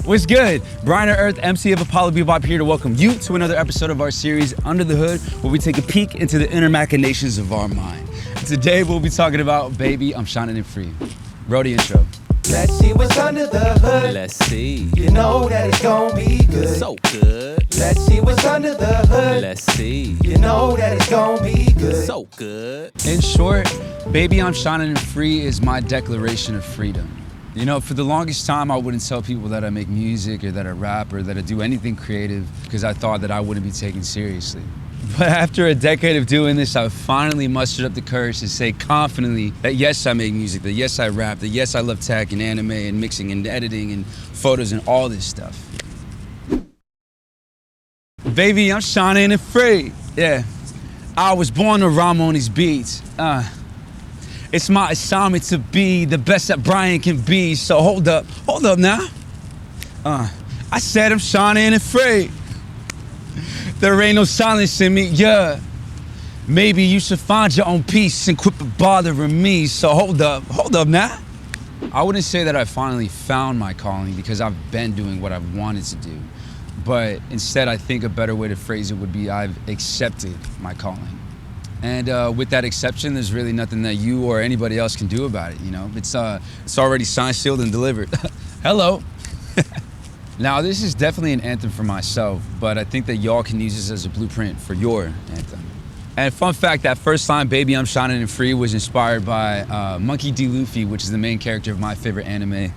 What's good? Brian Earth, MC of Apollo Bebop, here to welcome you to another episode of our series, Under the Hood, where we take a peek into the inner machinations of our mind. Today we'll be talking about Baby, I'm Shining and Free. Roll the intro. Let's see what's under the hood. Let's see. You know that it's gonna be good. So good. Let's see what's under the hood. Let's see. You know that it's gonna be good. So good. In short, Baby, I'm Shining and Free is my declaration of freedom. You know, for the longest time, I wouldn't tell people that I make music or that I rap or that I do anything creative because I thought that I wouldn't be taken seriously. But after a decade of doing this, I finally mustered up the courage to say confidently that yes, I make music, that yes, I rap, that yes, I love tech and anime and mixing and editing and photos and all this stuff. Baby, I'm shining and free. Yeah, I was born to rhyme on these beats. It's my assignment to be the best that Brian can be. So hold up now. I said I'm shining and free. There ain't no silence in me, yeah. Maybe you should find your own peace and quit bothering me. So hold up now. I wouldn't say that I finally found my calling because I've been doing what I've wanted to do. But instead, I think a better way to phrase it would be I've accepted my calling. And with that exception, there's really nothing that you or anybody else can do about it, you know? It's already signed, sealed, and delivered. Hello. Now, this is definitely an anthem for myself, but I think that y'all can use this as a blueprint for your anthem. And fun fact, that first line, Baby, I'm Shining and Free, was inspired by Monkey D. Luffy, which is the main character of my favorite anime,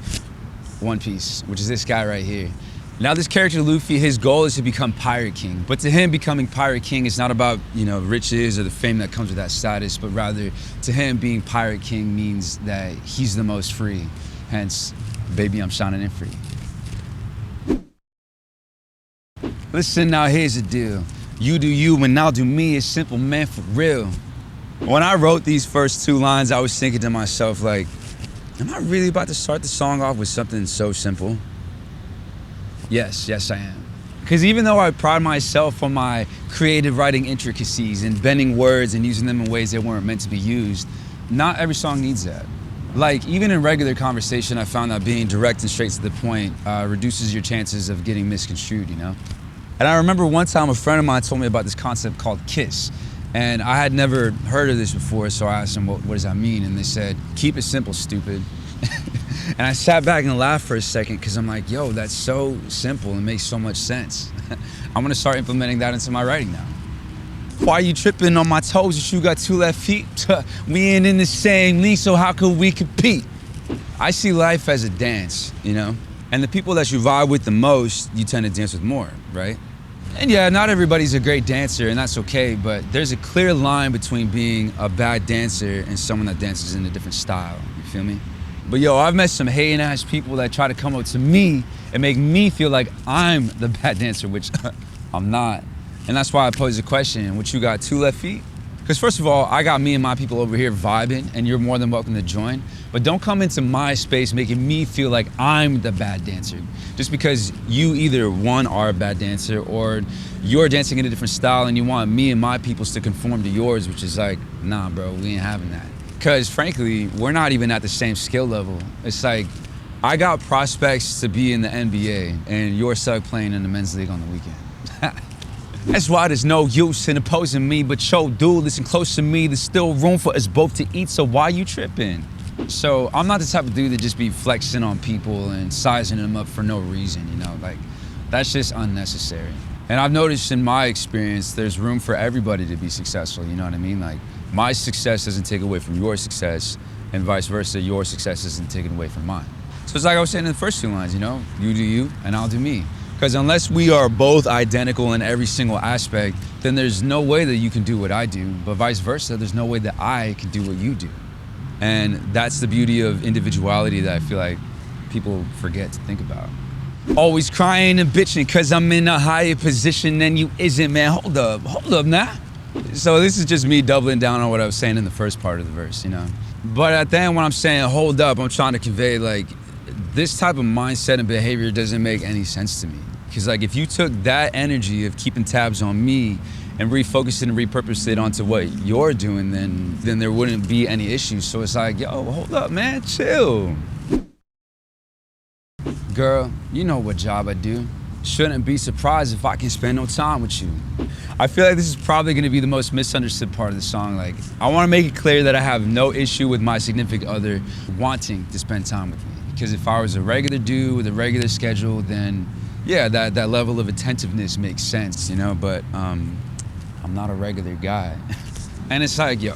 One Piece, which is this guy right here. Now this character Luffy, his goal is to become Pirate King. But to him, becoming Pirate King is not about, you know, riches or the fame that comes with that status, but rather to him, being Pirate King means that he's the most free. Hence, Baby, I'm Shining and Free. Listen, now here's the deal. You do you and I'll do me, it's simple, man, for real. When I wrote these first two lines, I was thinking to myself, like, am I really about to start the song off with something so simple? Yes, I am. Because even though I pride myself on my creative writing intricacies and bending words and using them in ways that weren't meant to be used, not every song needs that. Like, even in regular conversation, I found that being direct and straight to the point reduces your chances of getting misconstrued, you know? And I remember one time a friend of mine told me about this concept called KISS. And I had never heard of this before, so I asked them, what does that mean? And they said, keep it simple, stupid. And I sat back and laughed for a second because I'm like, yo, that's so simple and makes so much sense. I'm gonna start implementing that into my writing now. Why you tripping on my toes if you got two left feet? We ain't in the same league, so how could we compete? I see life as a dance, you know? And the people that you vibe with the most, you tend to dance with more, right? And yeah, not everybody's a great dancer, and that's okay, but there's a clear line between being a bad dancer and someone that dances in a different style, you feel me? But yo, I've met some hating ass people that try to come up to me and make me feel like I'm the bad dancer, which I'm not. And that's why I pose the question, what, you got two left feet? Because first of all, I got me and my people over here vibing, and you're more than welcome to join. But don't come into my space making me feel like I'm the bad dancer. Just because you either, one, are a bad dancer, or you're dancing in a different style and you want me and my peoples to conform to yours, which is like, nah, bro, we ain't having that. Because frankly, we're not even at the same skill level. It's like, I got prospects to be in the NBA and you're stuck playing in the men's league on the weekend. That's why there's no use in opposing me, but yo, dude, listen close to me, there's still room for us both to eat, so why you tripping? So I'm not the type of dude that just be flexing on people and sizing them up for no reason, you know? Like, that's just unnecessary. And I've noticed in my experience, there's room for everybody to be successful, you know what I mean? Like, my success doesn't take away from your success, and vice versa, your success isn't taken away from mine. So it's like I was saying in the first two lines, you know? You do you, and I'll do me. Because unless we are both identical in every single aspect, then there's no way that you can do what I do, but vice versa, there's no way that I can do what you do. And that's the beauty of individuality that I feel like people forget to think about. Always crying and bitching because I'm in a higher position than you isn't, man. Hold up now. So this is just me doubling down on what I was saying in the first part of the verse, you know? But at the end, when I'm saying hold up, I'm trying to convey, like, this type of mindset and behavior doesn't make any sense to me. Because, like, if you took that energy of keeping tabs on me and refocus it and repurpose it onto what you're doing, then there wouldn't be any issues. So it's like, yo, hold up, man, chill. Girl, you know what job I do. Shouldn't be surprised if I can spend no time with you. I feel like this is probably gonna be the most misunderstood part of the song. Like, I wanna make it clear that I have no issue with my significant other wanting to spend time with me. Because if I was a regular dude with a regular schedule, then yeah, that level of attentiveness makes sense, you know? But I'm not a regular guy. And it's like, yo,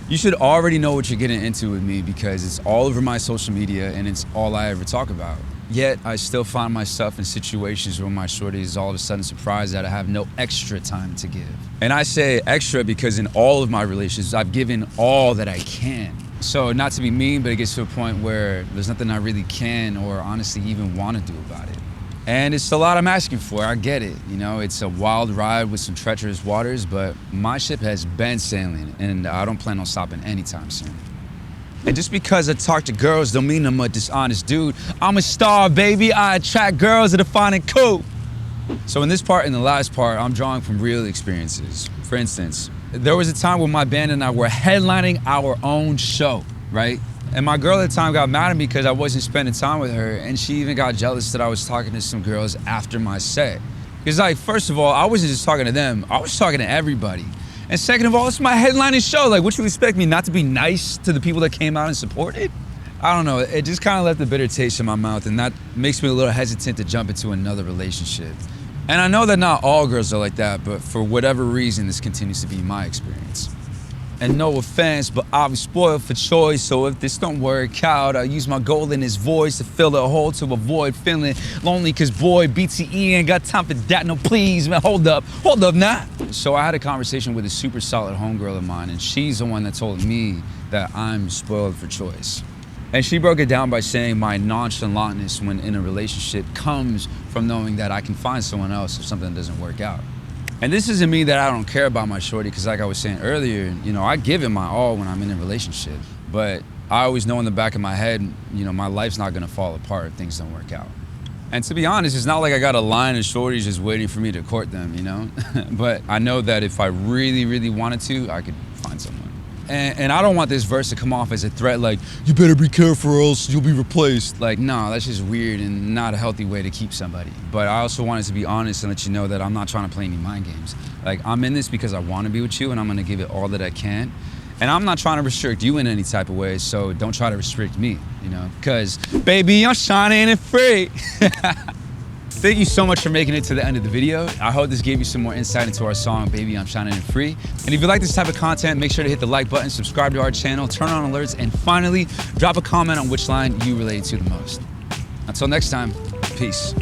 you should already know what you're getting into with me because it's all over my social media and it's all I ever talk about. Yet, I still find myself in situations where my shorty is all of a sudden surprised that I have no extra time to give. And I say extra because in all of my relationships, I've given all that I can. So not to be mean, but it gets to a point where there's nothing I really can or honestly even want to do about it. And it's a lot I'm asking for, I get it. You know, it's a wild ride with some treacherous waters, but my ship has been sailing and I don't plan on stopping anytime soon. And just because I talk to girls don't mean I'm a dishonest dude. I'm a star, baby. I attract girls that are fine and cool. So in this part and the last part, I'm drawing from real experiences. For instance, there was a time when my band and I were headlining our own show, right? And my girl at the time got mad at me because I wasn't spending time with her, and she even got jealous that I was talking to some girls after my set. Because like, first of all, I wasn't just talking to them, I was talking to everybody. And second of all, it's my headlining show. Like, what you expect me not to be nice to the people that came out and supported? I don't know, it just kind of left a bitter taste in my mouth, and that makes me a little hesitant to jump into another relationship. And I know that not all girls are like that, but for whatever reason, this continues to be my experience. And no offense, but I was spoiled for choice, so if this don't work out, I'll use my gold in his voice to fill a hole to avoid feeling lonely, cause boy, BTE ain't got time for that, no please, man, hold up now. So I had a conversation with a super solid homegirl of mine, and she's the one that told me that I'm spoiled for choice. And she broke it down by saying my nonchalantness when in a relationship comes from knowing that I can find someone else if something doesn't work out. And this doesn't mean that I don't care about my shorty, because like I was saying earlier, you know, I give it my all when I'm in a relationship. But I always know in the back of my head, you know, my life's not gonna fall apart if things don't work out. And to be honest, it's not like I got a line of shorties just waiting for me to court them, you know? But I know that if I really, really wanted to, I could find someone. And I don't want this verse to come off as a threat like, you better be careful or else you'll be replaced. Like, no, that's just weird and not a healthy way to keep somebody. But I also wanted to be honest and let you know that I'm not trying to play any mind games. Like, I'm in this because I want to be with you and I'm gonna give it all that I can. And I'm not trying to restrict you in any type of way, so don't try to restrict me, you know? Because, baby, I'm shining and free. Thank you so much for making it to the end of the video. I hope this gave you some more insight into our song, Baby, I'm Shining and Free. And if you like this type of content, make sure to hit the like button, subscribe to our channel, turn on alerts, and finally, drop a comment on which line you relate to the most. Until next time, peace.